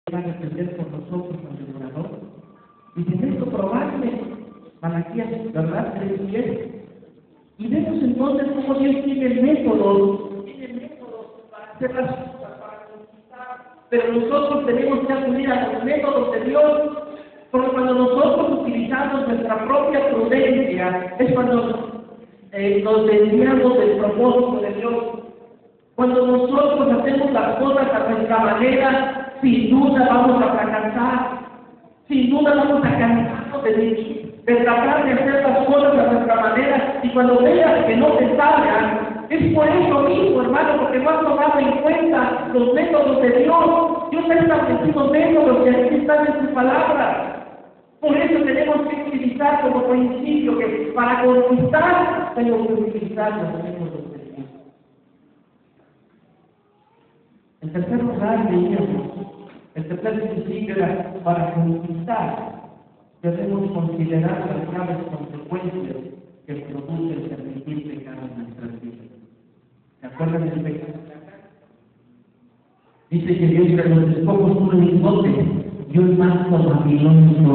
va a defender por nosotros al devorador. Y tenemos que probarle, Malaquías, ¿verdad? 3:10. Y vemos entonces cómo Dios tiene métodos para hacer las cosas, para conquistar. Pero nosotros tenemos que acudir a los métodos de Dios, porque cuando nosotros utilizamos nuestra propia prudencia, es cuando nos desviamos del propósito de Dios. Cuando nosotros hacemos las cosas a nuestra manera, sin duda vamos a fracasar. Sin duda vamos a cansarnos de tratar de hacer las cosas a nuestra manera, y cuando veas que no te salgan, es por eso mismo, hermano, porque no has tomado en cuenta los métodos de Dios. Dios ha establecido métodos que aquí están en su palabra. Por eso tenemos que utilizar como principio que para conquistar tenemos que utilizar los métodos de Dios. En tercer lugar, veíamos, el tercer principio era para conquistar debemos considerar las graves consecuencias que produce el permitir pecado en nuestras vidas. ¿Se acuerdan del pecado? Dice que Dios de los despojos un lingote y un manto babilónico.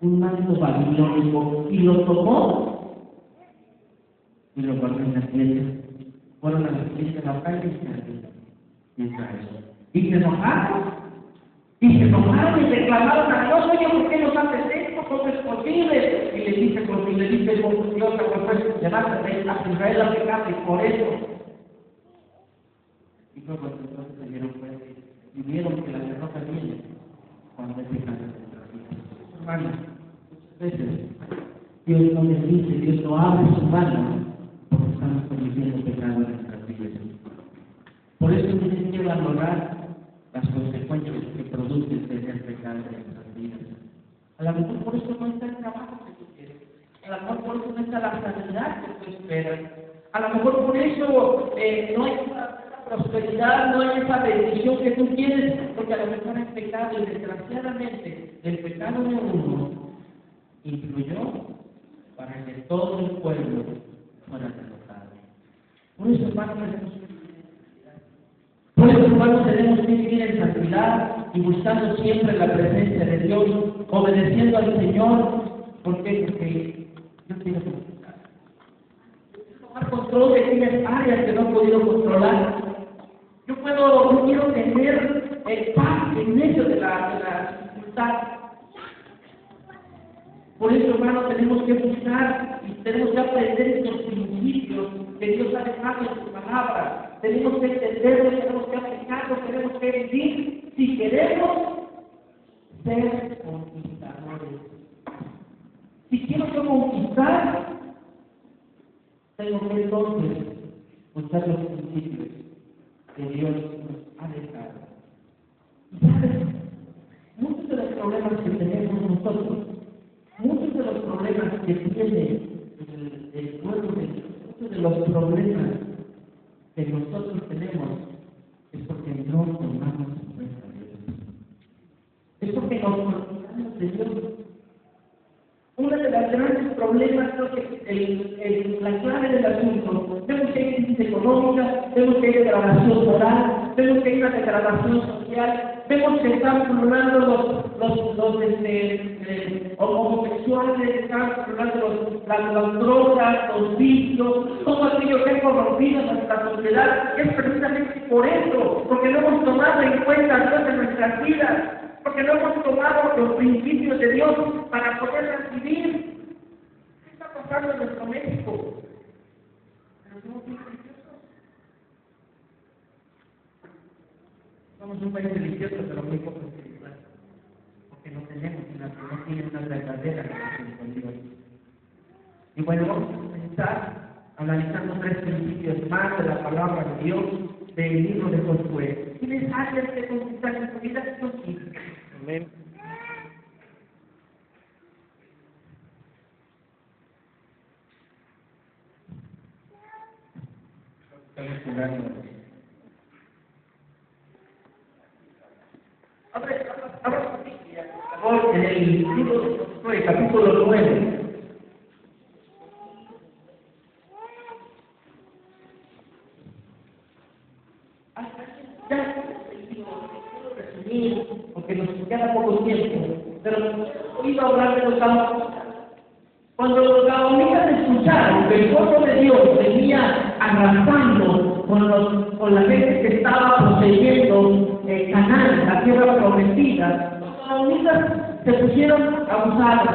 Un manto babilónico. Y lo tomó y lo guardó en la tierra. Fueron a la iglesia de la calle y Israel. Y se enojaron. Y se enojaron y reclamaron a Dios: oye, ¿por qué nos haces esto? ¿Cómo es posible? Y le dice Dios a Josué: levántate, a Israel la pecado, y por eso. Y luego entonces se dieron cuenta y vieron que la derrota viene cuando es pecado en nuestras vidas. Hermanos, muchas veces Dios no les dice, Dios no abre su mano porque estamos cometiendo pecado en nuestras vidas. Por eso tienes que valorar las consecuencias que produce el tener pecado en nuestras vidas. A lo mejor por eso no está el trabajo que tú quieres. A lo mejor por eso no está la sanidad que tú esperas. A lo mejor por eso no hay esa prosperidad, no hay esa bendición que tú quieres, porque a lo mejor es pecado, y desgraciadamente el pecado de uno influyó para que todo el pueblo fuera derrotado. Por eso, hermanos, tenemos que vivir en santidad y buscando siempre la presencia de Dios, obedeciendo al Señor. ¿Por qué? Porque yo quiero tomar control de aquellas áreas que no he podido controlar. Yo quiero tener paz en medio de la dificultad. Por eso, hermano, tenemos que buscar y tenemos que aprender estos principios que Dios ha dejado en su palabra. Tenemos que entenderlos, tenemos que aplicarlos, tenemos que vivir si queremos ser conquistadores. Si quiero yo conquistar, tengo que entonces buscar los principios que Dios nos ha dejado. Y sabes, muchos de los problemas que tenemos nosotros, muchos de los problemas que tiene el pueblo de Dios, muchos de los problemas que nosotros tenemos, es porque no tomamos en cuenta de Dios. Es porque nos olvidamos de Dios. Uno de los grandes problemas, creo que la clave del asunto, vemos que hay crisis económica, vemos que hay degradación moral, vemos que hay una degradación social, vemos que están pululando los homosexuales, están pululando las drogas, los vicios, todo aquello que ha corrompido nuestra sociedad. Es precisamente por eso, porque no hemos tomado en cuenta a Dios en nuestras vidas, porque no hemos tomado los principios de Dios para poderlas vivir. ¿Qué está pasando en nuestro México? Pero somos muy religiosos. Somos un país religioso, pero muy poco espiritual, porque no tenemos no tienen una verdadera relación con Dios. Y bueno, vamos a comenzar analizando 3 principios más de la palabra de Dios del libro de Josué. ¿Tienes áreas que conquistar en tu vida? Sí. Amén. Estamos jugando. Abra su Biblia, por favor, en el libro de Josué, capítulo 9. resumir, porque nos queda poco tiempo, pero he oído hablar de los gabaonitas. Cuando los gabaonitas escucharon que el pueblo de Dios venía arrasando con la gente que estaba poseyendo Canaán, la tierra prometida, los gabaonitas se pusieron abusados,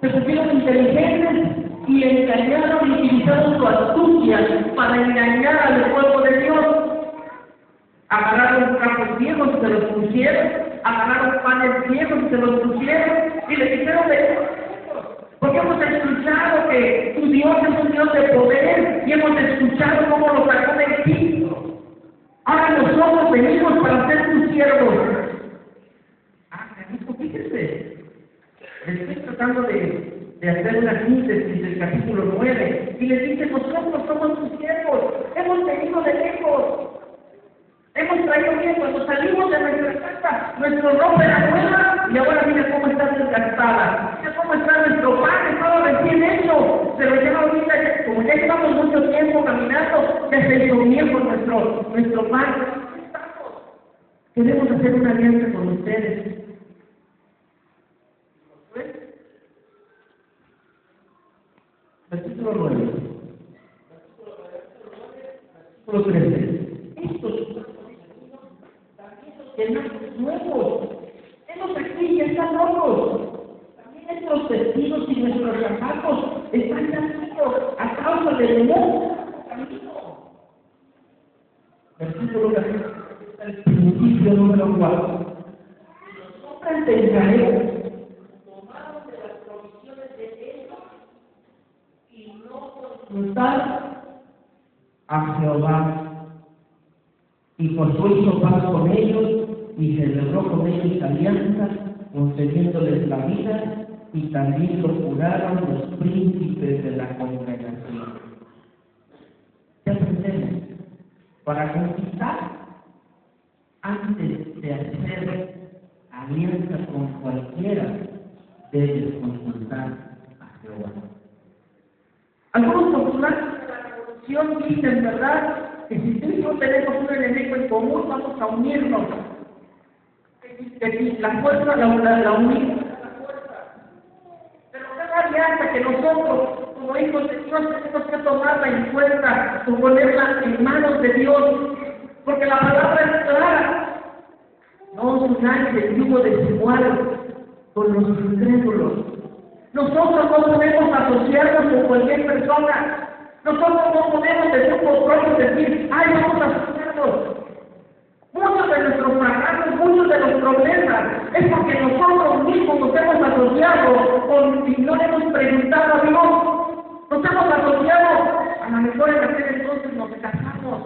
se pusieron inteligentes y engañaron y utilizaron su astucia para engañar al pueblo de Dios. Agarraron trapos viejos y se los pusieron, agarraron panes viejos y se los pusieron y le dijeron porque hemos escuchado que tu Dios es un Dios de poder y hemos escuchado cómo lo sacó de Egipto. Ahora nosotros venimos para ser tus siervos. Fíjense, estoy tratando de hacer una síntesis del capítulo 9 y les dice, nosotros somos tus siervos, hemos venido de lejos, hemos traído bien, cuando salimos de nuestra casa, nuestro ropa era nueva y ahora mira cómo está desgastada, mira cómo está nuestro pan, estaba recién hecho, pero ya ahorita, como ya llevamos mucho tiempo caminando, ya se hizo viejo nuestro pan. Queremos hacer una alianza con ustedes. Versículo 9. Versículo 13. Estos también nuevos. Estos aquí ya están locos. También nuestros vestidos y nuestros zapatos están cansados a causa del nuevo camino. Versículo 14. El principio número 4. Los hombres de Israel tomaron de las provisiones de ellos y no consultar a Jehová. Y Josué hizo paz con ellos y celebró con ellos alianza, concediéndoles la vida, y también lo juraron los príncipes de la congregación. ¿Qué aprendemos? Para conquistar, antes de hacer alianza con cualquiera, debes consultar a Jehová. Algunos postulados de la revolución dicen, ¿verdad?, que si tú y yo tenemos un enemigo en común, vamos a unirnos. Que si la fuerza, la unimos es la fuerza. Pero cada alianza que nosotros, como hijos de Dios, tenemos que tomarla en cuenta, o ponerla en manos de Dios, porque la palabra es clara. No os unáis en yugo desigual con los incrédulos. Nosotros no podemos asociarnos con cualquier persona. Nosotros no podemos de su propio decir, ¡ay, vamos a asociarnos! Muchos de nuestros fracasos, muchos de los problemas, es porque nosotros mismos nos hemos asociado y no le hemos preguntado a Dios. Nos hemos asociado, a lo mejor en aquel entonces nos casamos,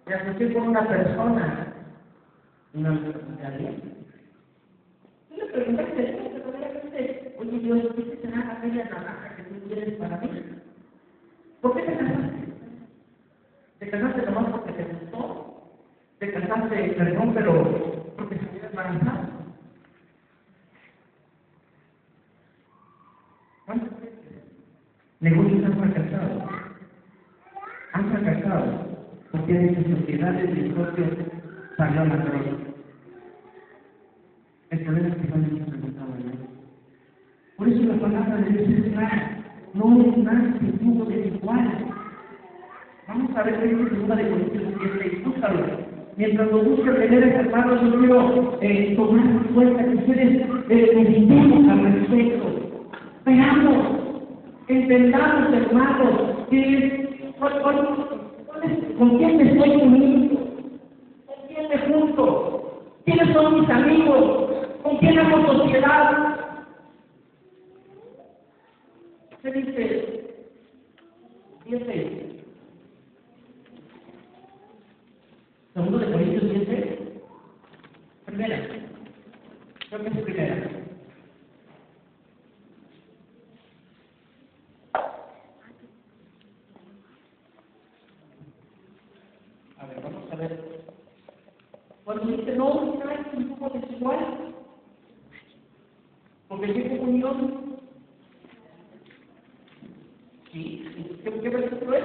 me asocié con una persona, una mujer. Y le preguntaste, oye Dios, ¿qué será aquella naranja que tú quieres para mí? ¿Por qué te casaste? ¿Te casaste nomás porque te gustó? ¿Te casaste, perdón, pero porque se había embarazado? ¿Cuántos negocios han fracasado? Han fracasado porque de sus sociedades y negocios salió a la droga. El problema es que no les preguntado a Dios. Por eso la palabra de Dios es clara. No es más que yugo desigual. Vamos a ver qué dice segunda de Corintios 7, y búscalo. Mientras lo busques, hermanos, yo quiero tomar en cuenta que ustedes meditemos al respecto. Veamos, entendamos, hermanos, con quién me estoy uniendo, con quién me junto, quiénes son mis amigos, con quién hago sociedad. ¿Qué dice? 10:6. Segundo de Corintios 10:6. Primera. Creo que es primera. A ver, vamos a ver. Cuando dice no, no es un poco desigual. Porque tiene unión. ¿Sí? ¿Qué versículo es?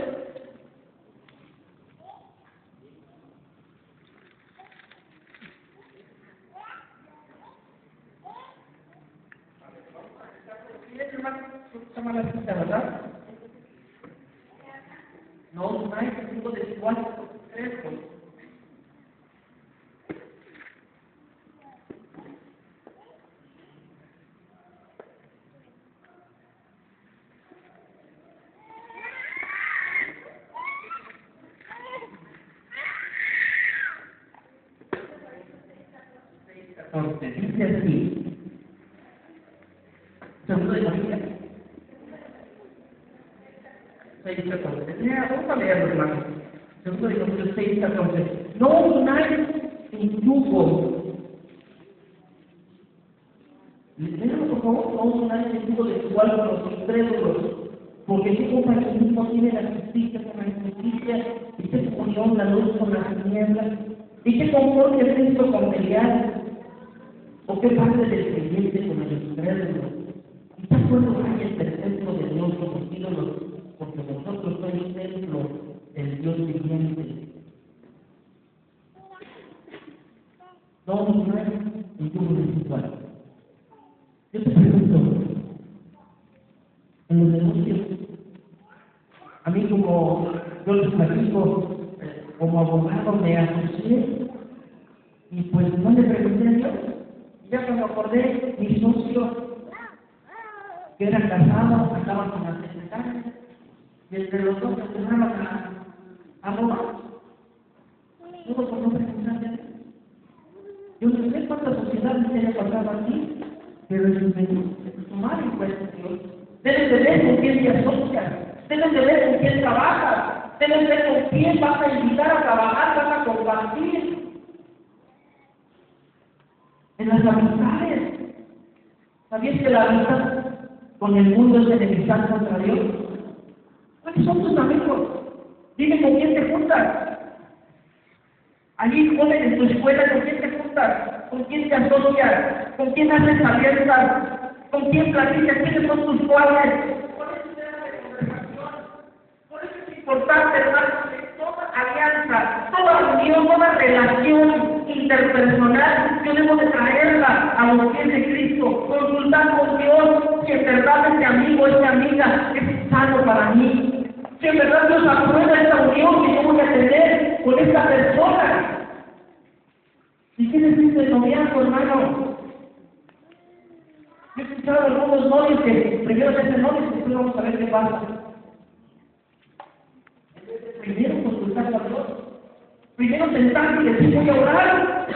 Esa mala cita, ¿verdad? No unáis el yugo desigual con secreto. Dice así, segundo de María, 6:14. Vamos a leerlo, hermano. Segundo de María 6:14. No unáis en yugo. Léelo, por favor. No unáis en yugo desigual con los incrédulos, porque su compañerismo tiene la justicia con la injusticia, y se unión la luz con las tinieblas, y que conforme el Cristo con Belial. ¿O qué parte del creyente con el incrédulo? ¿Y qué acuerdo hay entre el templo de Dios con los ídolos? Porque vosotros sois templo del Dios viviente. No hay en yugo desigual. Yo te pregunto, en los negocios, a mí como yo les platico, como abogado me asocié, y pues no le pregunté a Dios. Ya cuando acordé, mi socio, que era casado, andaba con la secretaria, y entre los dos empezaron a robar. Todo por no preguntarle a Dios. Yo no sé cuántas sociedades se haya pasado aquí, pero en su madre encuentra Dios. Deben de ver con quién te asocias, deben de ver con quién trabajas, deben de ver con quién vas a invitar a trabajar, vas a compartir. En las amistades. ¿Sabías que la amistad con el mundo es enemistad contra Dios? ¿Cuáles son tus amigos? Dime con quién te juntas. Allí, joven, en tu escuela, ¿con quién te juntas? ¿Con quién te asocias? ¿Con quién haces alianzas? ¿Con quién platicas? ¿Quiénes son tus cuates? ¿Cuál es tu tema de conversación? Por eso es importante, hermano, que toda alianza, toda unión, toda relación interpersonal, yo debo de traerla a los pies de Cristo, consultar con Dios si en verdad este amigo, esta amiga es sano para mí, si en verdad Dios aprueba esta unión que yo voy a tener con esta persona. ¿Y qué decir del noviazgo, hermano? Yo he escuchado a algunos novios que primero se hacen novios y después vamos a ver qué pasa. Primero consultar a Dios. Primero sentarse y decir, voy a orar.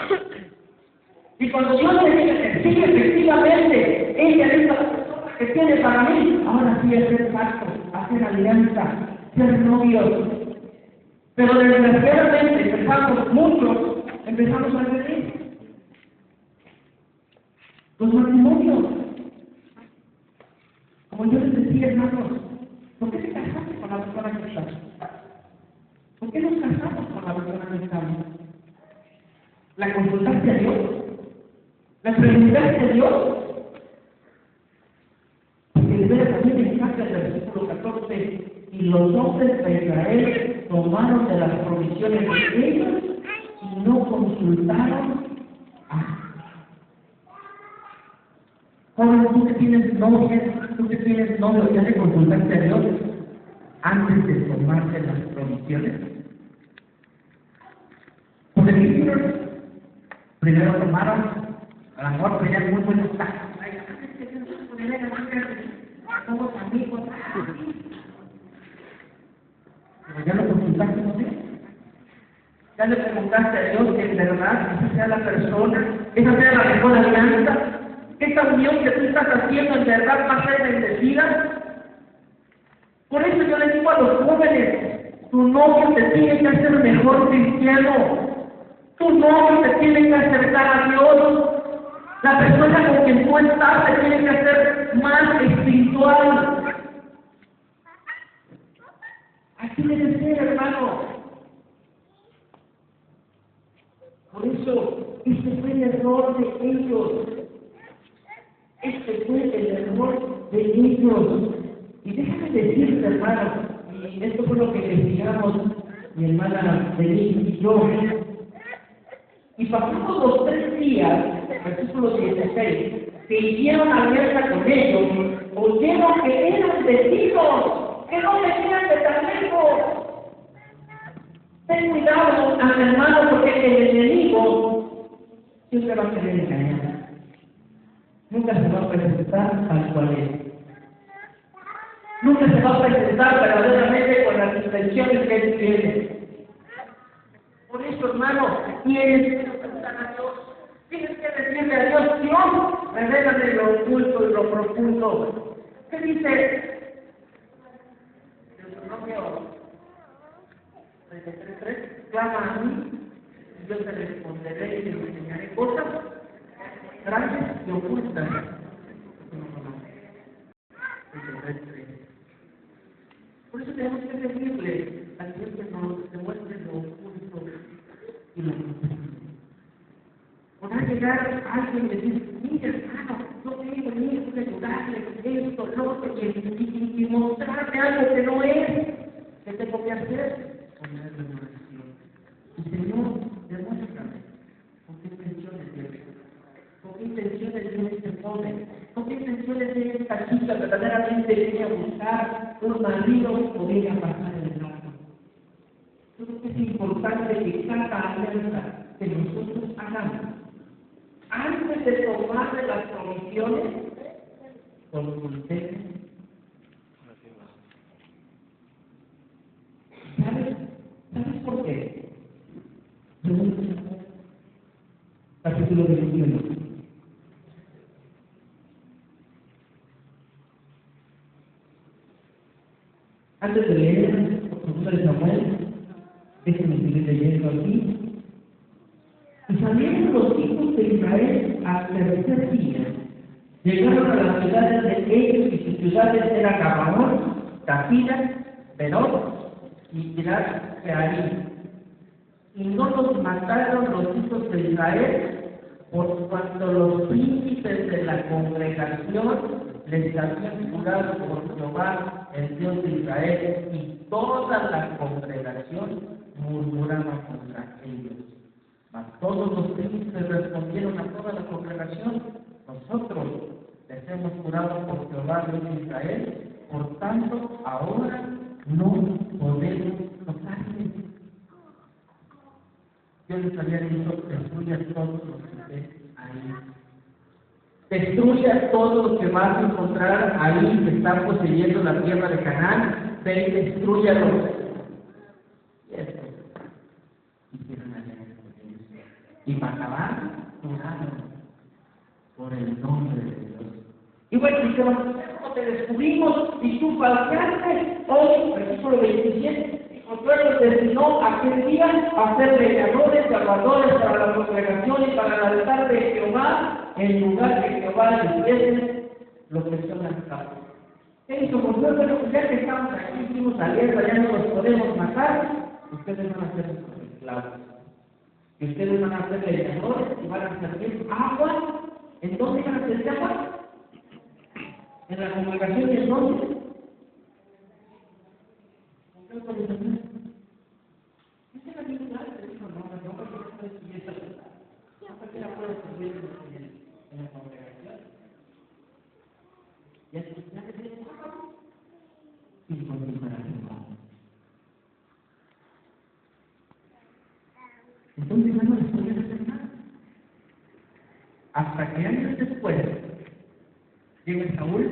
Y cuando Dios me diga que sí, efectivamente, ella es la persona que tiene para mí, ahora sí hacer pacto, hacer alianza, ser novios. Pero desgraciadamente empezamos a vivir los matrimonios. Como yo les decía, hermanos, ¿por qué te casaste con la persona que estás? ¿Por qué nos casamos con la persona que estamos? ¿La consultaste a Dios? ¿La preguntaste a Dios? Porque de veras también me encanta el versículo 14. Y los hombres de Israel tomaron de las provisiones de ellos y no consultaron a joven, tú que tienes novio, ¿ya le consultaste a Dios antes de tomarse las provisiones? Porque hicieron, primero tomaron, a lo mejor tenían muy buenos tacos. Somos amigos. Pero ya lo consultaste con Dios. Ya le preguntaste a Dios que en verdad esa sea la persona, esa sea la mejor alianza, que esta unión que tú estás haciendo en verdad va a ser bendecida. Por eso yo le digo a los jóvenes, tu novio te tiene que hacer mejor cristiano. Tu novio te tiene que acercar a Dios. La persona con quien tú estás te tiene que hacer más espiritual. Así debe ser, hermano. Por eso, este fue el error de ellos. Este fue el error de ellos. Y déjame decirte, hermano, y esto fue lo que investigamos mi hermana Denise y yo. Y pasamos los 3 días, versículo 16, que hicieron alianza con ellos, oyeron que eran vecinos, que no venían de tan lejos. Ten cuidado, hermano, porque el enemigo siempre va a querer engañar. Nunca se va a presentar tal cual es. Nunca se va a presentar verdaderamente con las intenciones que él tiene. Por eso, hermano, tienes que presentar a Dios. Tienes que decirle a Dios, Dios, revélame lo oculto y lo profundo. ¿Qué dice? Deuteronomio 33:3, clama a mí, y yo te responderé y te enseñaré cosas grandes y ocultas. Por eso tenemos que pedirle a Dios que nos demuestre lo oculto y lo profundo. Podrá llegar alguien y decir, mira hermano, yo tengo venir a ayudarle, esto, lo otro, y mostrarme algo que no es. ¿Qué tengo que hacer? Ponerle en oración. Y Señor, demuéstrame con qué intenciones Dios, con qué intenciones Dios te pone, con qué intenciones de esta chica verdaderamente viene a buscar un marido o viene a pasar el rato. Yo creo que es importante que cada alianza que nosotros hagamos, antes de tomar de las provisiones, consultemos. ¿Sabes por qué? Capítulo 21. Antes de leer por 2 Samuel, déjenme seguir leyendo aquí. Y salieron los hijos de Israel al tercer día. Llegaron a las ciudades de ellos, y sus ciudades eran Gabaón, Cafira, Berot y Kiriat-Jearim. Y no los mataron los hijos de Israel, por cuanto los príncipes de la congregación les habían jurado por Jehová, el Dios de Israel, y toda la congregación murmuraba contra ellos. Mas todos los príncipes respondieron a toda la congregación: nosotros les hemos jurado por Jehová, Dios de Israel, por tanto ahora no podemos tocarles. Yo les había dicho, destruya todos los que estén ahí. Destruya a todos los que vas a encontrar ahí que están poseyendo la tierra de Canaán. Ve y destruyalos. Y esto hicieron alianza con ellos. Y para acabar, juraron por el nombre de Dios. Y bueno, y como te descubrimos y tú falseaste, hoy, versículo 27. Josué los destinó aquel día a ser leñadores, salvadores para la congregación y para el altar de Jehová, en lugar que Jehová les diese lo que son las casas. ¿Qué hizo Josué? Bueno, pues ya que estamos aquí, hicimos alianza, ya no los podemos matar, ustedes van a ser nuestros esclavos. Y ustedes van a ser leñadores y van a servir agua. ¿En dónde van a servir agua? En la congregación. ¿Y en dónde? Entonces no les podían hacer nada. Hasta que años después llega Saúl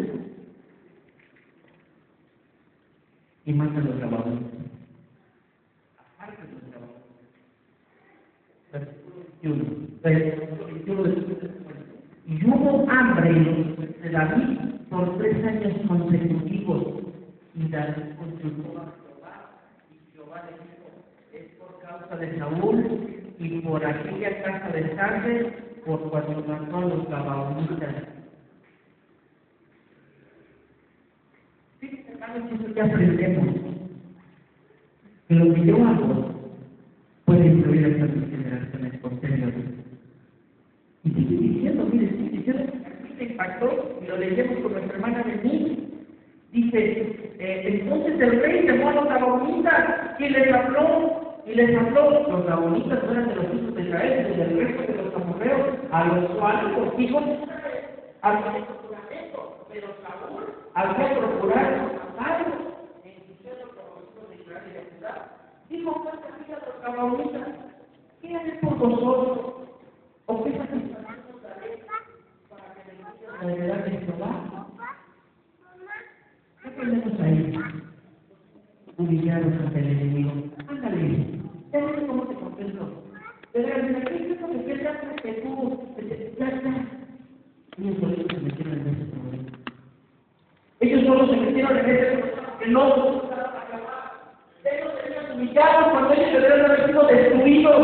y mata a los grabados. Aparte de los grabados. Versículo 21. Y hubo hambre de David por 3 años consecutivos. Y David consultó a Jehová, y Jehová le dijo: es por causa de Saúl y por aquella casa de sangre, por cuando mató a los gabaonitas. Sí, hermanos, eso que aprendemos, que lo que yo hago puede influir en nuestras generaciones posteriores. Y sigue diciendo, mire, sigue diciendo, aquí me impactó, y lo leemos con nuestra hermana de mí. Dice, entonces el rey llamó a los gabaonitas y les habló, los gabaonitas eran de los hijos de Israel y del resto de los amorreos, a los cuales los hijos de Israel al juramento, pero Saúl, al que procurar matarlo, en su celo por los hijos de Israel y de Judá, dijo: pues aquí a los gabaonitas, ¿qué haré por vosotros? ¿O qué sacrificios daré para que me quiten la heredad de Jehová? ¿Qué tenemos ahí? Humillaros ante el enemigo. Ándale, ya ves cómo te contesto. Pero en aquel caso me queda que tú, ya está. Ellos solo se metieron en ese problema. Ellos solo se metieron en ese problema que no se buscaron acabar. Ellos serían humillados cuando ellos deberían haber sido destruidos.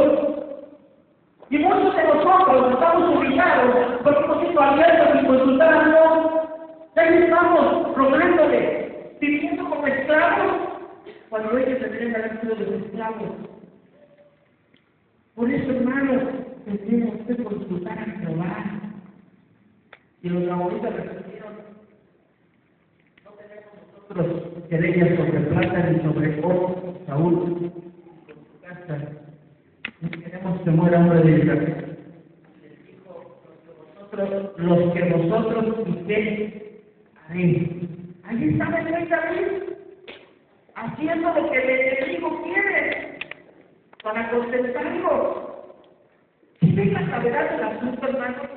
Y muchos de nosotros estamos humillados porque hemos sido abiertos y consultar a Dios. Ya estamos rogándole, viviendo como esclavos, cuando ellos deberían haber sido los esclavos. Por eso, hermanos, tenemos que consultar a Jehová. Y los gabaonitas respondieron: no tenemos nosotros querellas sobre plata ni sobre oro, Saúl, con su casa, ni queremos que muera hombre de Israel. Les dijo: los que vosotros quisierais haré. Ahí está el rey David, haciendo lo que el enemigo quiere, para contentarlo. ¿Sí ven la gravedad del asunto, hermanos?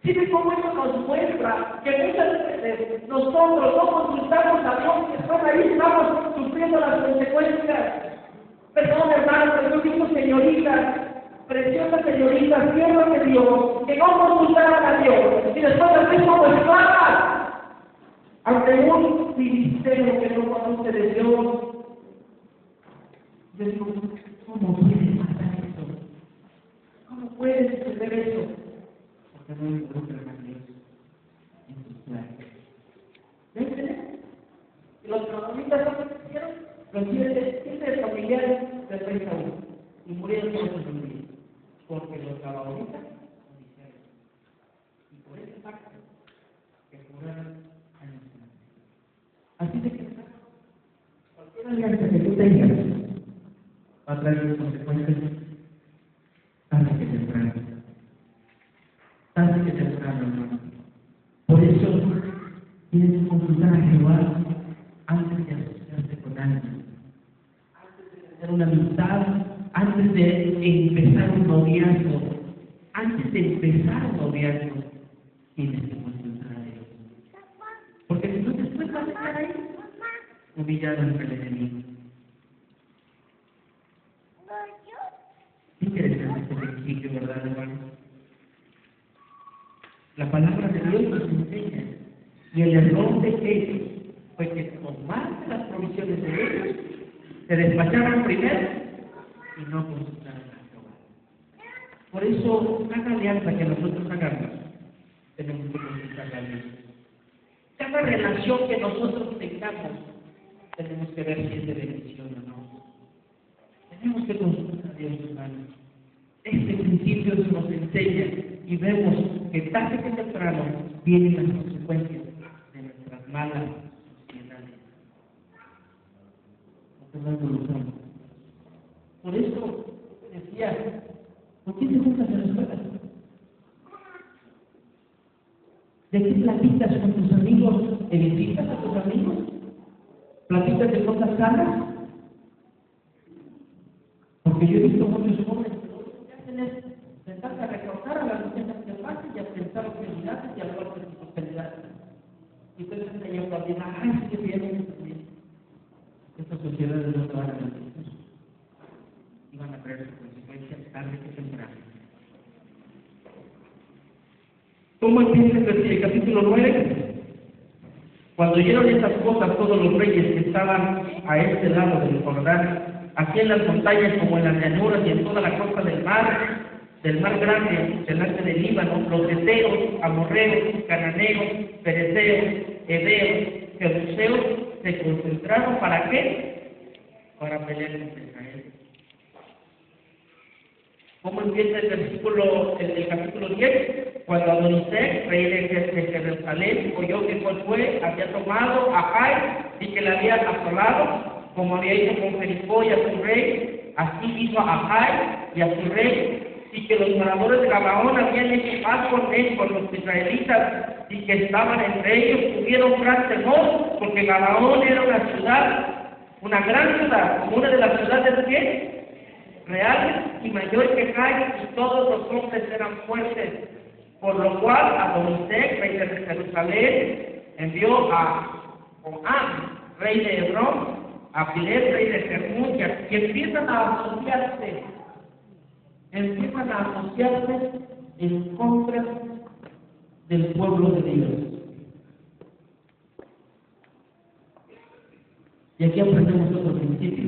¿Sí ven cómo eso nos muestra que muchas veces nosotros no consultamos a Dios y después ahí estamos sufriendo las consecuencias? Perdón, hermanos, pero yo digo señoritas, preciosas señoritas, siervas de Dios, que no consultaron a Dios y después las como esclavas ante un ministerio que no conoce de Dios. Yo digo: ¿cómo puede pasar eso? ¿Cómo puede suceder eso? Porque no involucran a Dios en sus planes. ¿Ven? Y los gabaonitas, ¿saben qué hicieron? Los 7 familiares del rey Saúl, y murieron todos sus familias, porque los gabaonitas lo hicieron. Y por ese pacto que juraron años antes. Así de que cualquier alianza que tú tengas va a traer consecuencias tarde que temprano. Tarde que temprano, hermano. Por eso tienes que consultar a Jehová antes de asociarse con alguien, antes de tener una amistad, antes de empezar un noviazgo. Antes de empezar un noviazgo, tienes que consultar a Dios. Porque si no, después vas a estar ahí humillado ante el enemigo. Interesante este principio, ¿verdad, hermano? La palabra de Dios nos enseña, y el error de ellos fue que tomaron las provisiones de ellos, se despacharon primero y no consultaron a Jehová. Por eso, cada alianza que nosotros hagamos, tenemos que consultar a Dios. Cada relación que nosotros tengamos, tenemos que ver si es de bendición o no. Tenemos que consultar a Dios, hermanos. Este principio nos enseña y vemos que tarde que temprano vienen las consecuencias de nuestras malas sociedades. Por eso decía: ¿por qué te juntas en la escuela? ¿De qué platicas con tus amigos? ¿Edificas a tus amigos? ¿Platicas de cosas sanas? Porque yo he visto muchos jóvenes que lo único que hacen es sentarse a recordar a las muchachas que pasan y a pensar utilidades y a hablar de sus utilidades. Y ustedes están ahí aplaudiendo: ¡ay, qué bien! Estas sociedades no van a beneficiar y van a traer sus consecuencias tarde que temprano. ¿Cómo empieza el capítulo 9? Cuando oyeron estas cosas, todos los reyes que estaban a este lado del Jordán, aquí en las montañas como en las llanuras y en toda la costa del mar grande, delante del Líbano, los heteos, amorreos, cananeos, fereceos, heveos, jebuseos, se concentraron. ¿Para qué? Para pelear contra Israel. ¿Cómo empieza el capítulo 10? Cuando Adonisec, rey de Jerusalén, oyó que Josué había tomado a Jai y que la había asolado, como había hecho con Jericó y a su rey, así hizo a Jai y a su rey. y que los moradores de Gabaón habían hecho paz con él, con los israelitas, y que estaban entre ellos, tuvieron gran temor, porque Gabaón era una ciudad, una gran ciudad, como una de las ciudades reales y mayor que Jai, y todos los hombres eran fuertes, por lo cual Adonizec, rey de Jerusalén, envió a Joam, rey de Hebrón, a Pilet, rey de Jarmut, y empiezan a asociarse en contra del pueblo de Dios. Y aquí aprendemos otro principio.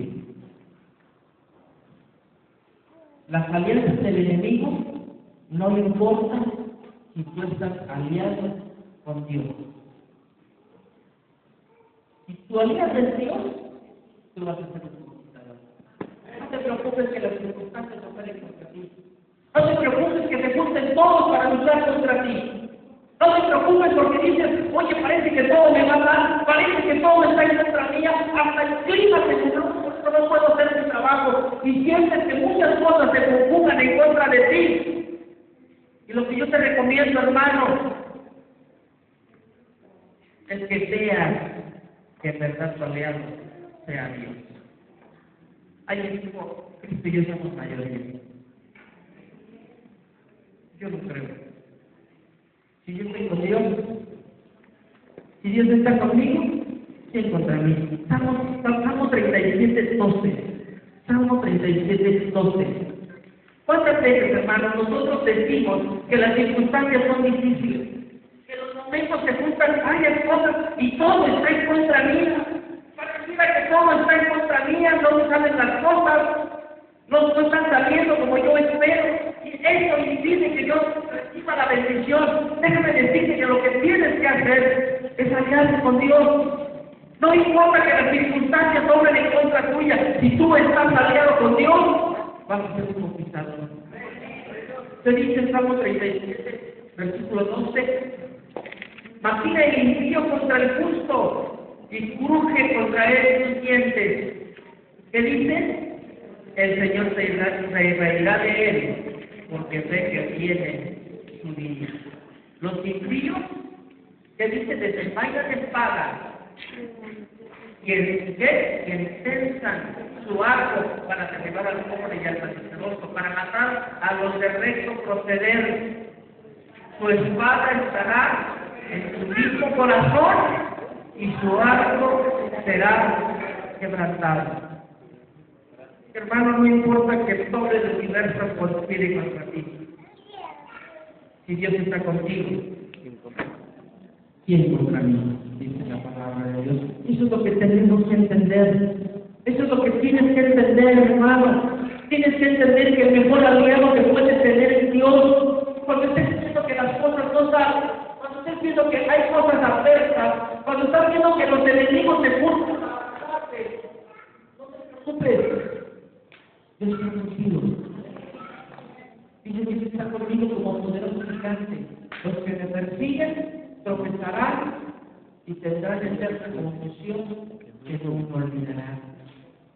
Las alianzas del enemigo no le importan si tú estás aliado con Dios. Si tú alias es Dios, tú vas a ser un conquistador. No te preocupes que las circunstancias no salen contra ti. No te preocupes que te junten todos para luchar contra ti. No te preocupes porque dices, oye, parece que todo me va a dar, parece que todo está en contra mía, hasta el clima se no puedo hacer mi trabajo, y sientes que muchas cosas se conjugan en contra de ti. Y lo que yo te recomiendo, hermano, es que seas que en verdad tu aliado sea Dios. Hay equipo, Cristo y yo somos mayoría. Yo no creo. Si yo estoy con Dios, si Dios está conmigo, ¿quién contra mí? Salmo 37:12. Salmo 37:12. ¿Cuántas veces, hermanos, nosotros decimos que las circunstancias son difíciles? Que los momentos se juntan varias cosas y todo está en contra mía. Pareciera que todo está en contra mía, no me salen las cosas, no están saliendo como yo espero. Y eso impide que yo reciba la bendición. Déjame decirte que lo que tienes que hacer es aliarse con Dios. No importa que las circunstancias obren en contra tuya, si tú estás aliado con Dios, vas a ser un conquistador. Se dice en Salmo 37, versículo 12, maquina el impío contra el justo y cruje contra él sus dientes. ¿Qué dice? El Señor se reirá de él, porque ve que viene su día. Los impíos, ¿qué dice? Desenvainan espada. Y encensan su arco para derribar al pobre y al menesteroso, para matar a los de recto proceder. Su espada estará en su mismo corazón y su arco será quebrantado. Hermano, no importa que todo el universo conspire contra ti. Si Dios está contigo, ¿quién contra mí? Dice la palabra de Dios. Eso es lo que tenemos que entender. Eso es lo que tienes que entender, hermano. Tienes que entender que el mejor aliado que puedes tener es Dios. Cuando estés viendo que las cosas no salen, cuando estés viendo que hay cosas adversas, cuando estás viendo que los enemigos te buscan a matarte, no te preocupes. Dios está contigo. Dice que está conmigo como poderoso gigante. Los que me persiguen tropezarán y tendrán eterna confusión que no olvidarán.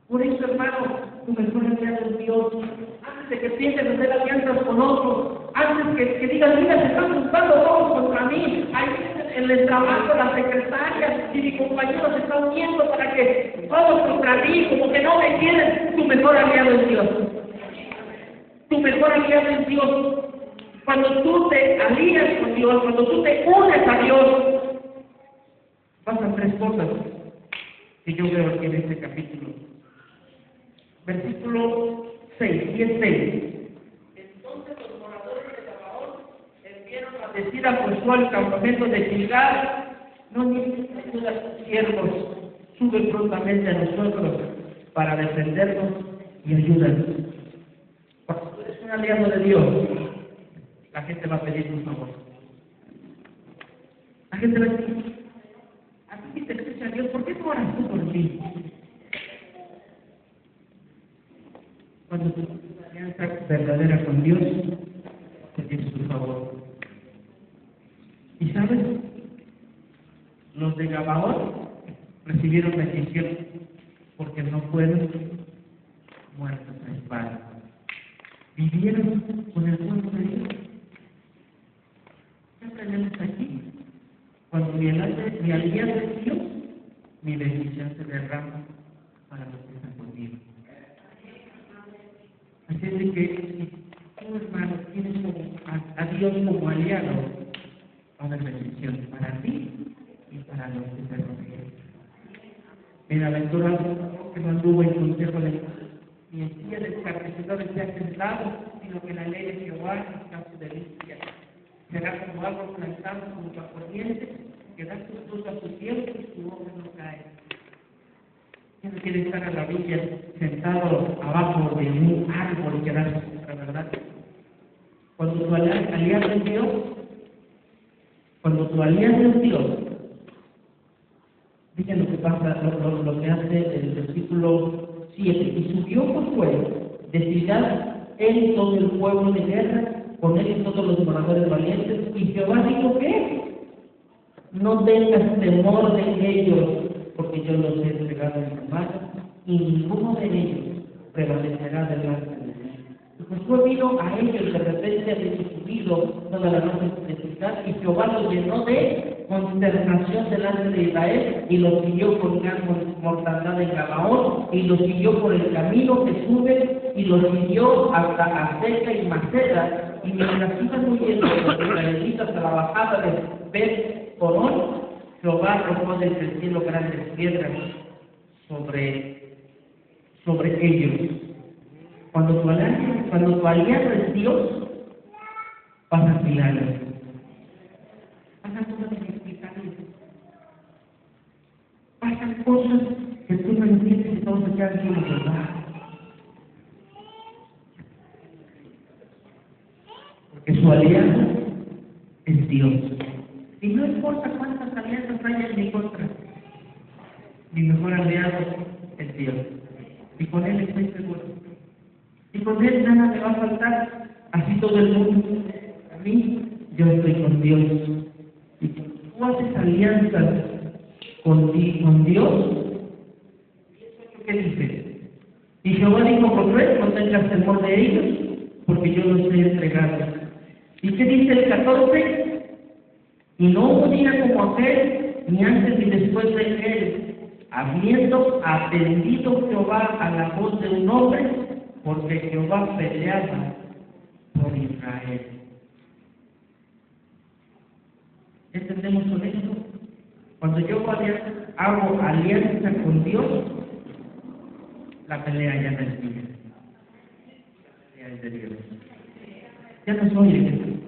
Por eso, hermano, tu mejor aliado es Dios. Antes de que pienses hacer alianzas con otros, antes que digas, mira, se están juntando todos contra mí, ahí en el trabajo, la secretaria y mi compañero se están uniendo para que todos contra mí, como que no me quieren. Tu mejor aliado es Dios. Tu mejor aliado es Dios. Cuando tú te alías con Dios, cuando tú te unes a Dios, pasan tres cosas que yo veo aquí en este capítulo. Versículo 6, 10:6. Entonces los moradores de Gabaón enviaron a decir a Josué al campamento de Gilgal: no niegues ayuda a tus siervos, sube prontamente a nosotros para defendernos y ayúdanos. Cuando tú eres un aliado de Dios, la gente va a pedir un favor. La gente va a decir: a ti te escucha Dios, ¿por qué no oras tú por mí? Cuando tú tienes una alianza verdadera con Dios, te tienes un favor. ¿Y sabes? Los de Gabaón recibieron bendición porque no fueron muertos a espada. vivieron con el pueblo de Dios. ¿Qué aprendemos aquí? Cuando mi alianza es Dios, mi bendición se derrama para los que están conmigo. Así es de que si tú, hermano, tienes a Dios como aliado, va a haber bendición para ti y para los que te rodean. Bienaventurado que no anduvo en consejo de ni en silla de escarnecedores se ha sentado, sino que la ley de Jehová está su delicia. Será como árbol plantado junto a corrientes, que da sus frutos a su tiempo y su hoja no cae. ¿Quién quiere estar a la orilla, sentado abajo de un árbol que da su fruto, verdad? Cuando tu alianza es Dios, dice lo que pasa, lo que hace el versículo 7. Y subió Josué de ciudad él y todo el pueblo de guerra, con él y todos los moradores valientes. Y Jehová dijo, ¿qué? No tengas temor de ellos, porque yo los he entregado en tu mano, y ninguno de ellos prevalecerá delante de mí. Y Josué vino a ellos de repente de su subido toda la noche de ciudad, y Jehová los llenó de consternación delante de Israel, y los siguió con gran mortandad en Gabaón, y los siguió por el camino que sube, y los siguió hasta Azeca y Maceda, y mientras iban huyendo los israelitas a la bajada de Bet-Horón, Jehová arrojó desde el cielo grandes piedras sobre ellos. Cuando tu alianza es Dios, pasan milagros. Pasan cosas inexplicables. Pasan cosas que tú no entiendes y todos se quedan como verdad. Porque su alianza es Dios. Y no importa cuántas alianzas haya en mi contra, mi mejor aliado es Dios. Y con Él estoy seguro. Y con Él nada me va a faltar. Así todo el mundo. A mí, yo estoy con Dios. Y cuando tú haces alianzas con Dios, ¿qué dice? Y Jehová dijo, Josué, no tengas temor de ellos, porque yo los he entregado. ¿Y qué dice el 14? Y no hubo día como aquel, ni antes ni después de él, habiendo atendido Jehová a la voz de un hombre, porque Jehová peleaba por Israel. ¿Entendemos con esto? Cuando yo hago alianza con Dios, la pelea ya no es mía, la pelea es de Dios. Ya no soy el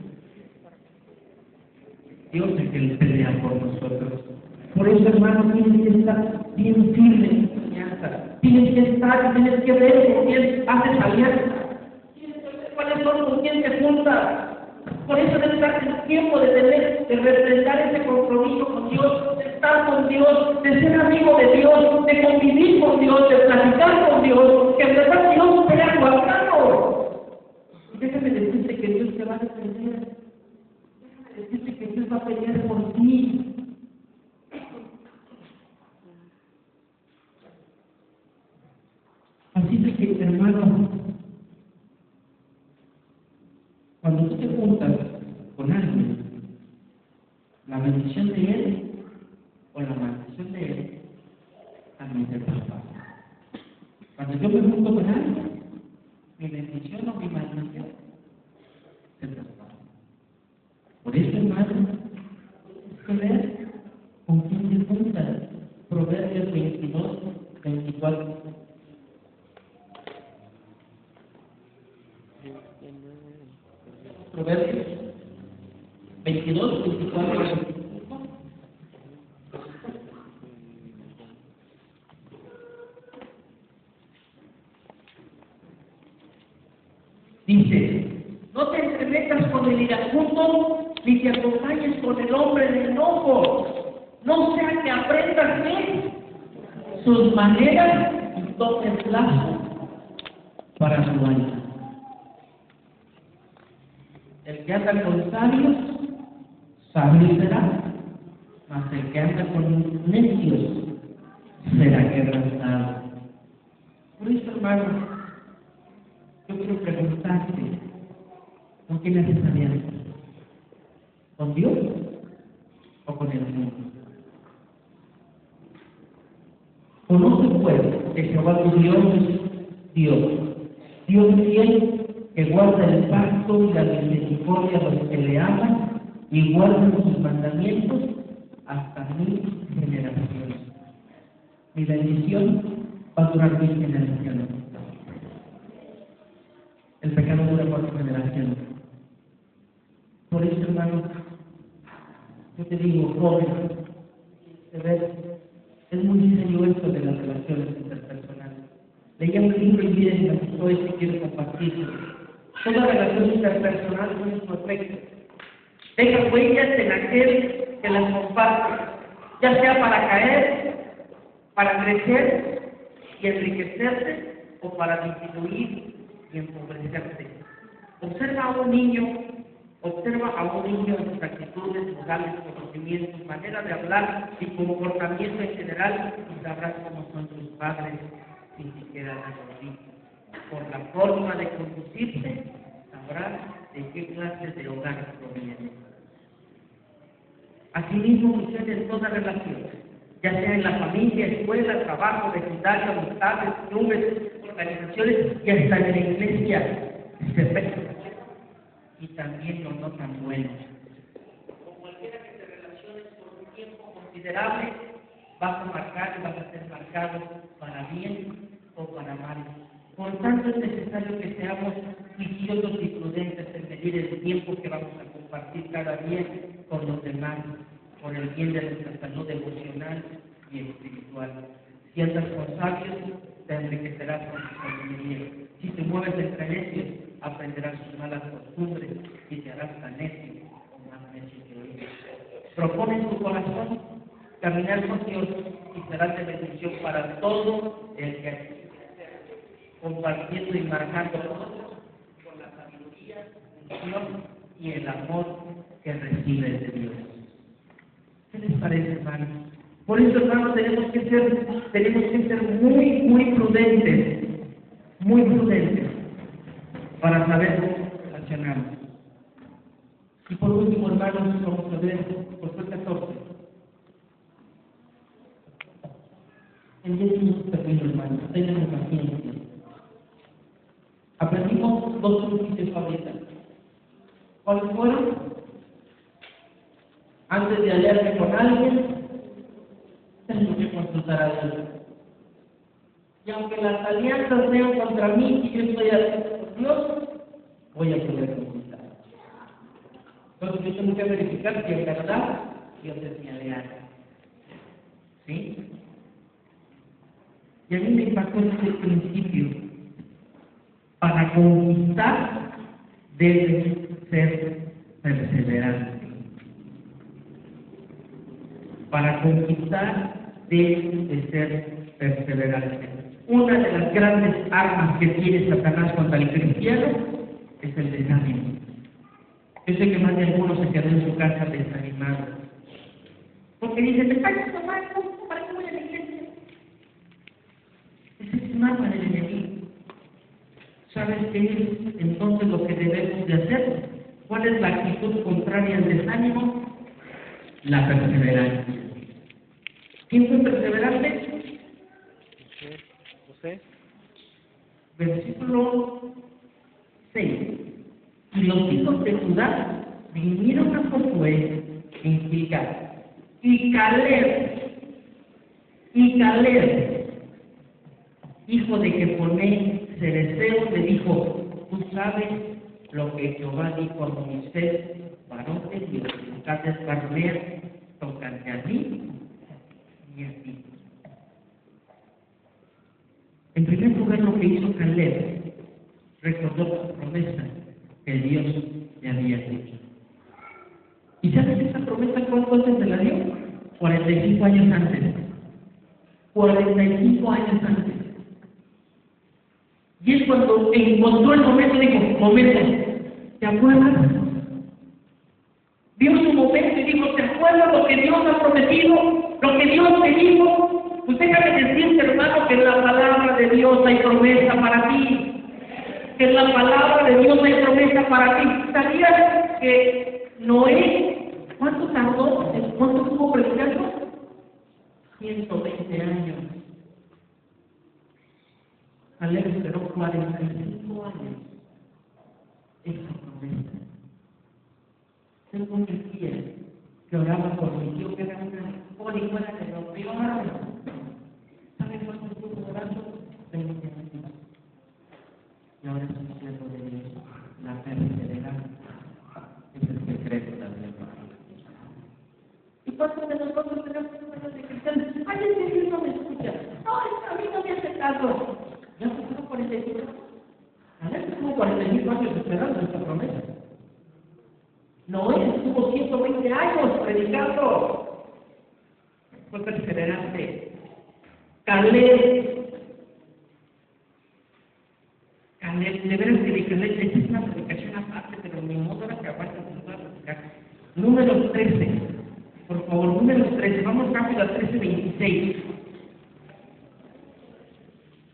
Dios es el que pelea por nosotros. Por eso, hermano, tienes que estar bien firme en tu alianza. Tienes que ver con quién haces alianza. Tienes que ver cuáles son, con quién te juntas. Por eso debes darte el tiempo de refrendar ese compromiso con Dios, de estar con Dios, de ser amigo de Dios, de convivir con Dios, de platicar con Dios, que en verdad Dios pelea a tu alcance. Y déjame decirte que Dios te va a defender. Decirte que Dios va a pelear por ti. Así de que, hermano, cuando tú te juntas con alguien, la bendición de él o la maldición de él también te traspasa. Cuando yo me junto con alguien, mi bendición o mi maldición se traspasa. Por eso, hermano, tienes que ver con quién te juntas. Proverbios 22, 24. Proverbios 22, 24 y 25. Dice, no te entremetas con el iracundo, ni te acompañes con el hombre de enojo. No sea que aprendas bien sus maneras y tomes lazo para su alma. El que anda con sabios, sabio será, mas el que anda con necios será quebrantado. Por eso, hermano, yo Yo quiero preguntarte, ¿con quién haces alianza? ¿Con Dios o con el mundo? Conoce pues que Jehová tu Dios es Dios fiel, que guarda el pacto y la misericordia a los que le aman y guardan sus mandamientos hasta 1000 generaciones. Mi bendición va a durar 1000 generaciones. El pecado dura 4 generaciones. Por eso, hermano, yo te digo, joven, es muy serio esto de las relaciones interpersonales. Leía un libro y miren, me gustó esto y quiero compartirlo. Toda relación interpersonal es perfecta. Deja huellas en aquel que las comparte, ya sea para caer, para crecer y enriquecerse, o para disminuir y empobrecerse. Observa a un niño en sus actitudes, modales, conocimientos, manera de hablar y comportamiento en general, y sabrás cómo son sus padres sin siquiera haberlo visto. Por la forma de conducirse, sabrás de qué clase de hogar proviene. Asimismo sucede en toda relación, ya sea en la familia, escuela, trabajo, vecindario, amistades, clubes, organizaciones y hasta en la iglesia. Y también los no tan buenos. Con cualquiera que te relaciones por un tiempo considerable, vas a marcar y vas a ser marcado para bien o para mal. Por tanto, es necesario que seamos juiciosos y prudentes en medir el tiempo que vamos a compartir cada día con los demás, por el bien de nuestra salud emocional y espiritual. Si andas con sabios, te enriquecerás con su sabiduría. Si te mueves entre necios, aprenderás sus malas costumbres y te harás tan necio o más necio que ellos. Propone en tu corazón caminar con Dios y serás de bendición para todo el que así compartiendo y marcando a otros con la sabiduría, unción y el amor que recibes de Dios. ¿Qué les parece, hermanos? Por eso, hermanos, tenemos que ser muy prudentes para saber cómo relacionarnos. Y por último, hermanos, vamos a ver por el 14. En 10 minutos termino, hermanos, tengan paciencia. Aprendimos 2 principios ahorita. ¿Cuáles fueron? Antes de aliarme con alguien, tengo que consultar a Dios. Y aunque las alianzas sean contra mí y yo estoy aliado con Dios, voy a poder consultar. Entonces yo tengo que verificar si en verdad Dios es mi aliado. ¿Sí? Y a mí me impactó este principio. Para conquistar debes ser perseverante. Para conquistar debes de ser perseverante. Una de las grandes armas que tiene Satanás contra el cristiano es el desánimo. Yo sé que más de algunos se quedó en su casa desanimado. Porque dicen, me parece mal, ¿para qué voy a la iglesia? Ese es un arma del enemigo. ¿Sabes qué es entonces lo que debemos de hacer? ¿Cuál es la actitud contraria al desánimo? La perseverancia. ¿Quién fue perseverante? José. Versículo 6. Y los hijos de Judá vinieron a Josué en Gilgal. Y Caleb, hijo de Jefone Cereseo, le dijo: tú sabes lo que Jehová dijo a Moisés, varón de Dios, nunca descarnear tocante a mí y a ti. En primer lugar, lo que hizo Caleb, recordó la promesa que Dios le había hecho. ¿Y sabes esa promesa cuánto se la dio? 45 años antes. 45 años antes. Y es cuando encontró el momento, dijo: ¿te acuerdas? Vio su momento y dijo: ¿te acuerdas lo que Dios ha prometido? Lo que Dios te dijo. Pues déjame decirte, hermano, que en la palabra de Dios hay promesa para ti. que en la palabra de Dios hay promesa para ti. ¿Sabías que Noé, cuánto tardó? ¿Cuánto estuvo predicando? 120 años. Caleb esperó 45 años esa promesa. Tengo un tía que oraba por mi tío, que era una policuela que rompió algo. ¿Saben cuánto estuvo orando? 20 años. Y ahora es un siervo de Dios. La perseverancia es el secreto también para la vida. ¿Y cuántos de nosotros tenemos números de cristianos? Ay, es que Dios no me escucha. No, es que a mí no me hace caso. Ya pasaron 45 años. A ver, estuvo 45 años esperando esta promesa. Noé estuvo 120 años predicando. Fue perseverante. Caleb, de veras que de Caleb, esta es una predicación aparte, pero mi modo era que aguanta con toda la predicación. Números 13, por favor, números 13, vamos rápido a 13:26.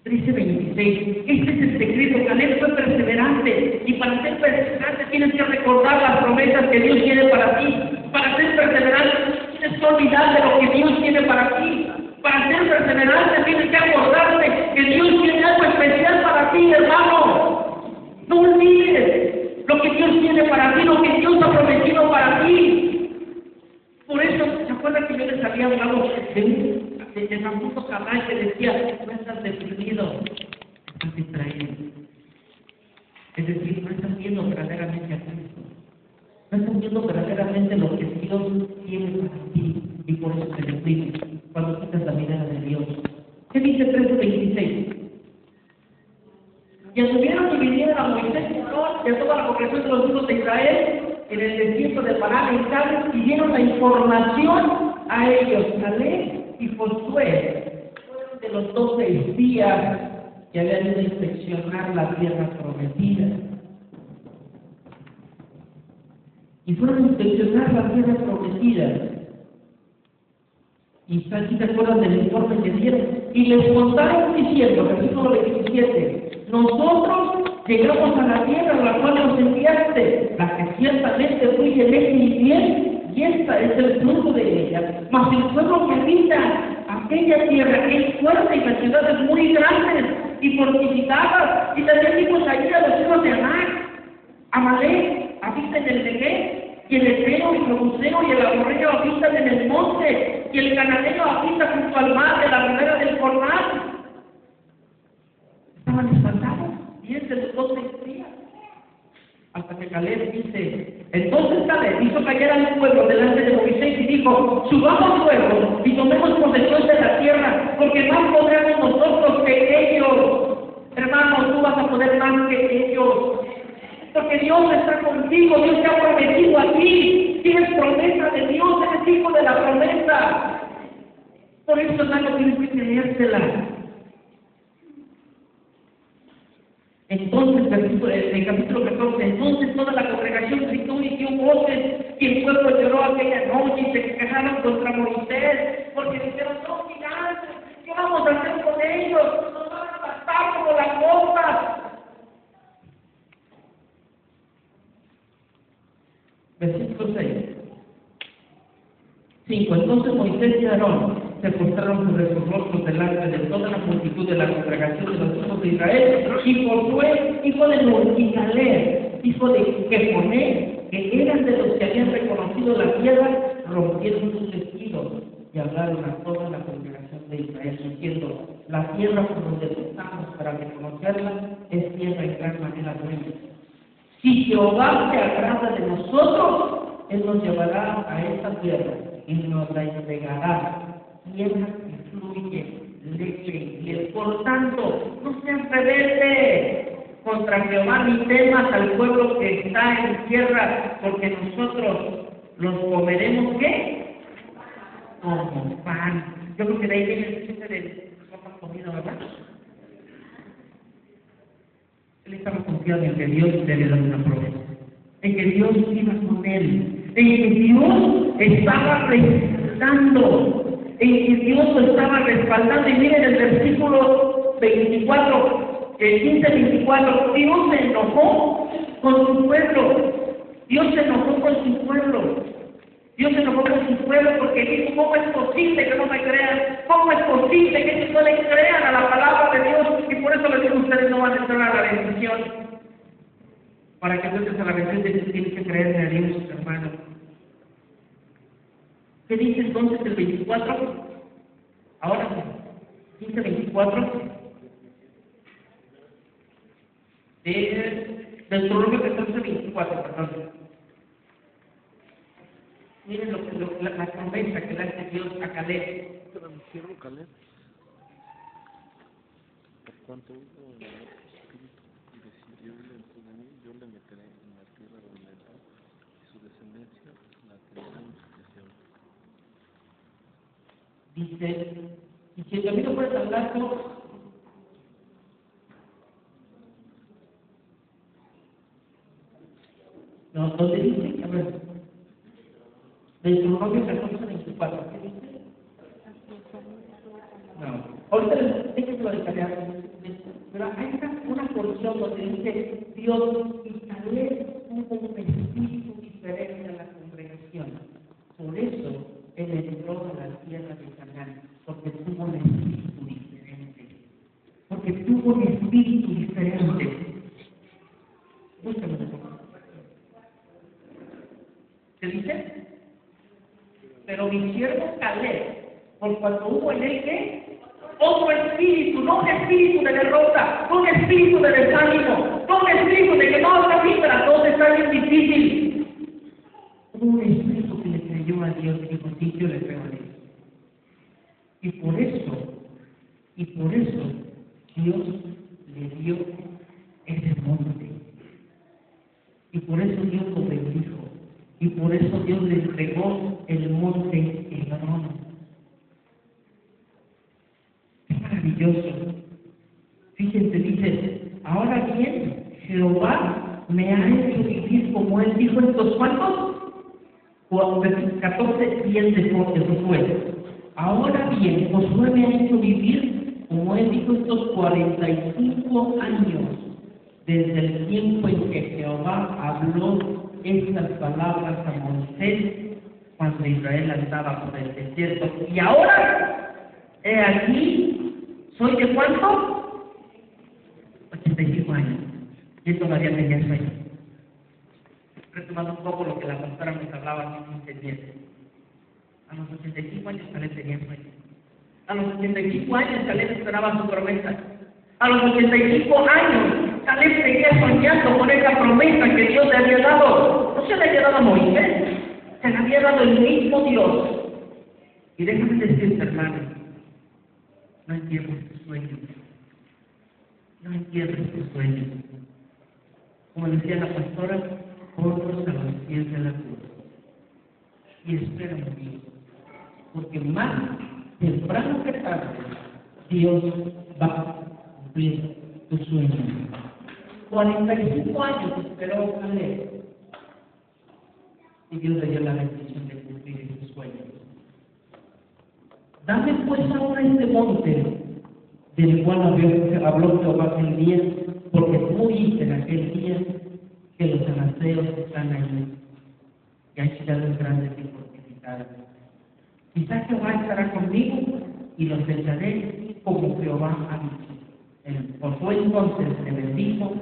13:26. Este es el secreto. Caleb fue perseverante. Y para ser perseverante tienes que recordar las promesas que Dios tiene para ti. Para ser perseverante tienes que olvidar de lo que Dios tiene para ti. Para ser perseverante tienes que acordarte que Dios tiene algo especial para ti, hermano. No olvides lo que Dios tiene para ti, lo que Dios ha prometido para ti. Por eso, ¿se acuerdan que yo les había hablado de San Justo Cabral que decía, no estás deprimido, estás distraído? Es decir, no estás viendo verdaderamente a Cristo. No estás viendo verdaderamente lo que Dios tiene para ti y por eso te deprimes cuando quitas la mirada de Dios. ¿Qué dice 13:26? Y anduvieron y vinieron a Moisés y a toda la congregación de los hijos de Israel en el desierto de Parán y Cádiz y dieron la información a ellos. Caleb y Josué fueron de los 12 espías que habían ido a inspeccionar la tierra prometida. Y fueron a inspeccionar la tierra prometida. Y aquí te acuerdas del informe que dieron. Y les contaron diciendo, versículo 27, nosotros llegamos a la tierra a la cual nos enviaste, la que ciertamente fluye leche y miel, y esta es el fruto de ella. Mas el pueblo que habita aquella tierra es fuerte y las ciudades muy grandes y fortificadas, y también vimos allí a los hijos de Amalek habitan en el Negev, y el Eteo, y el Jebuseo, y el Amorreo habitan en el monte, y el Cananeo habita junto al mar de la ribera del Jordán. Estaban espantados, 10 de los 12 días. Hasta que Caleb dice, entonces Caleb hizo callar al pueblo delante de Moisés y dijo, subamos luego y tomemos posesión de la tierra, porque más podremos nosotros que ellos. Hermanos, tú vas a poder más que ellos. Porque Dios está contigo, Dios te ha prometido a ti, tienes promesa de Dios, eres hijo de la promesa. Por eso, hermano, tienes que creérsela. Entonces, en capítulo 14, entonces toda la congregación gritó y dio voces, y el pueblo lloró aquella noche y se quejaron contra Moisés, porque dijeron, no, gigantes, ¿qué vamos a hacer con ellos? Nos van a matar como las moscas. Versículo 6. 5. Entonces Moisés y Aarón se postraron sobre sus rostros delante de toda la multitud de la congregación de los hijos de Israel, y Josué, hijo de Nun, y Caleb, hijo de Jephoné, que eran de los que habían reconocido la tierra, rompieron sus vestidos y hablaron a toda la congregación de Israel, diciendo, la tierra por donde estamos para reconocerla es tierra en gran manera buena. Si Jehová se agrada de nosotros, Él nos llevará a esta tierra y nos la entregará. Tierra que fluye leche y miel. Por tanto, no seas rebelde contra Jehová ni temas al pueblo que está en tierra, porque nosotros los comeremos, ¿qué? Como pan. Yo creo que de ahí viene el chiste de sopa comida, ¿verdad? Él estaba confiado en que Dios le había dado una promesa, en que Dios iba con él, en que Dios estaba respaldando, en que Dios lo estaba respaldando. Y miren el versículo 24, el 15:24, Dios se enojó con su pueblo. Dios se enojó con su pueblo. Dios se enojó con su pueblo porque dijo, ¿cómo es posible que no me crean? ¿Cómo es posible que no le crean a la palabra de Dios? Y por eso les digo, ustedes no van a entrar a la bendición. Para que entres a la bendición tienes que creerle a Dios, hermano. ¿Qué dice entonces el 24? Ahora, 15:24. Del Deuteronomio 14:24, perdón. Miren la promesa que le hace Dios a Caleb. Pero mi siervo Caleb, por cuanto hubo en el espíritu y decidió ir dentro de mí, yo le meteré en la tierra donde entró, y su descendencia la tendrá en sucesión. Dice, y si el camino fuera tan largo, no, donde dice, a ver, Deuteronomio 14:24, ¿qué dice? No, ahorita déjenme lo detallar, pero hay una porción donde dice Dios y Caleb tuvo un espíritu diferente a la congregación. Por eso él entró a la tierra de Canaán, porque tuvo un espíritu diferente. Porque tuvo un espíritu diferente. Búscalo. ¿Qué dice? Pero mi siervo Caleb, por cuanto hubo en él ¿qué? Otro espíritu, no un espíritu de derrota, no un espíritu de desánimo, no un espíritu de que no está bien, para todos está bien difícil. Un espíritu que le creyó a Dios y dijo, sí, yo le creo a Dios. Y por eso Dios le dio ese monte. Y por eso Dios lo bendijo. Y por eso Dios le entregó el monte Hebrón. ¡Qué maravilloso! Fíjense, dice, ahora bien, Jehová me ha hecho vivir como él dijo estos cuantos. 14 días de Josué. Ahora bien, Josué me ha hecho vivir como él dijo estos 45 años, desde el tiempo en que Jehová habló estas palabras a Moisés cuando Israel andaba por el desierto. Y ahora, he aquí, ¿soy de cuánto? 85 años. Y todavía tenía sueño. Retomando un poco lo que la pastora nos hablaba en 15 días. A los 85 años Caleb tenía sueño. A los 85 años Caleb esperaba su promesa. A los 85 años Caleb seguía soñando con esa promesa que Dios le había dado. No se le había dado a Moisés, se le había dado el mismo Dios. Y déjame decirte, hermano, no entierres tus sueños. No entierres tus sueños. Como decía la pastora, ponlos a los pies de la cruz. Y espera en Dios. Porque más temprano que tarde, Dios va a cumplir tus sueños. 45 años esperó Caleb. Y Dios le dio la bendición de cumplir sus sueños. Dame pues ahora este monte del cual habló Jehová aquel día, porque tú oíste en aquel día que los anaseos están allí, y hay ciudades grandes y fortificadas. Quizás Jehová estará conmigo y los echaré como Jehová ha dicho. Josué entonces le bendijo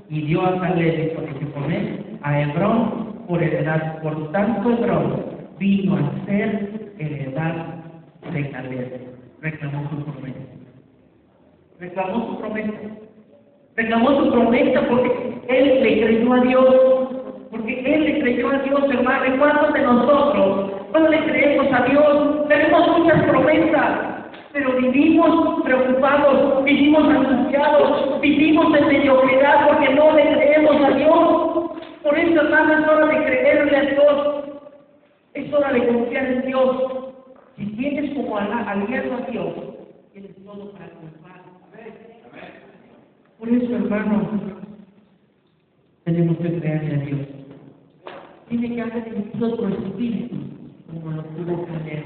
y dio a Caleb y con él a Hebrón por heredad. Por tanto Hebrón vino a ser heredad de Caleb. Reclamó su promesa. Reclamó su promesa. Reclamó su promesa porque él le creyó a Dios. Porque él le creyó a Dios, hermano. ¿Y cuántos de nosotros no le creemos a Dios? Tenemos muchas promesas, pero vivimos preocupados, vivimos angustiados, vivimos en mediocridad porque no le creemos a Dios. Por eso, hermano, es hora de creerle a Dios. Es hora de confiar en Dios. Si tienes como aliado a Dios, tienes todo para triunfar. Por eso, hermano, tenemos que creerle a Dios. Tiene que haber en otro espíritu, como lo tuvo Caleb.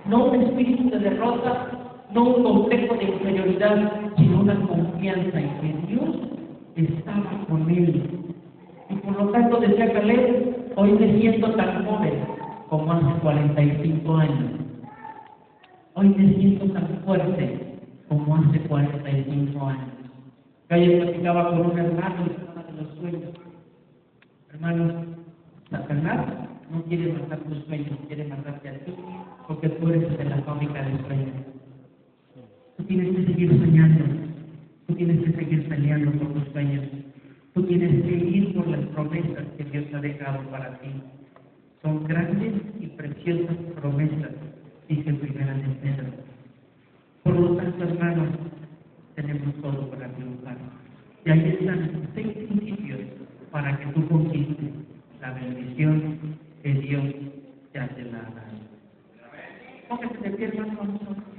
No un espíritu de derrota, no un complejo de inferioridad, sino una confianza confianza en que Dios estaba con él. Y por lo tanto, decía Caleb, hoy me siento tan joven como hace 45 años. Hoy me siento tan fuerte como hace 45 años. Ayer platicaba con un hermano y hablaba de los sueños. Hermanos, Satanás no quiere matar tus sueños, quiere matarte a ti, porque tú eres de la fábrica de sueños. Tú tienes que seguir soñando, tú tienes que seguir peleando por tus sueños, tú tienes que ir por las promesas que Dios ha dejado para ti. Son grandes y preciosas promesas, dice Primera de Pedro. Por lo tanto, hermanos, tenemos todo para triunfar. Y ahí están 6 principios para que tú conquistes la bendición que Dios te ha dado. Póngase de pie, hermano, vamos a